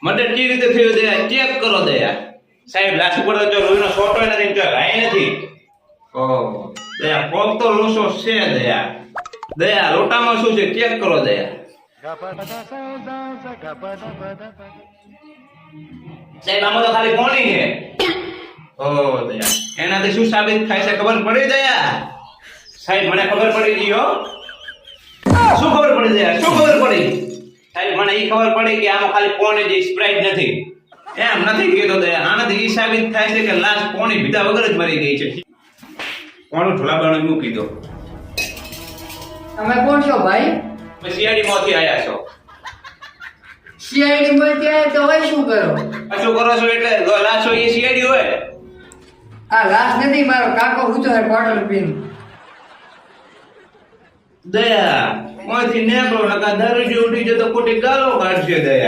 Murder કેવી રીતે થયું દયા ચેક કરો દયા સાહેબ લાશ ઉપર તો લોહીનો સોટો નથી તો ગાય નથી ઓહ દયા કોક તો લોસો છે દયા દયા લોટામાં શું છે ચેક કરો દયા સાહેબ આમાં તો ખાલી પાણી છે ઓહ દયા એનાથી શું સાબિત થાય છે ખબર પડી દયા સાહેબ મને ખબર પડી ગઈ હો શું ખબર પડી દયા શું ખબર પડી સાહેબ મને ઈ ખબર પડી કે આમાં ખાલી પાણી જ સ્પ્રાઇટ નથી એમ નથી કીધો દયા આનાથી ઈ સાબિત થાય છે કે લાશ પાણી પીધા વગર જ મરી ગઈ છે કોણ ઢોલાબાનો મૂકી દો તમે કોણ છો ભાઈ? તમે સીઆઈડી માંથી આયા છો સીઆઈડી માં ત્યાં તો હોય શું કરો? શું કરો છો એટલે લાશ હોય એ સીઆઈડી હોય આ લાશ નથી, મારો કાકો ઊંચો હે બોટલ પીન. દયા માંથી નેકળો નકા દરજી ઉઠી જતો ખોટી ગાલો કાઢશે દયા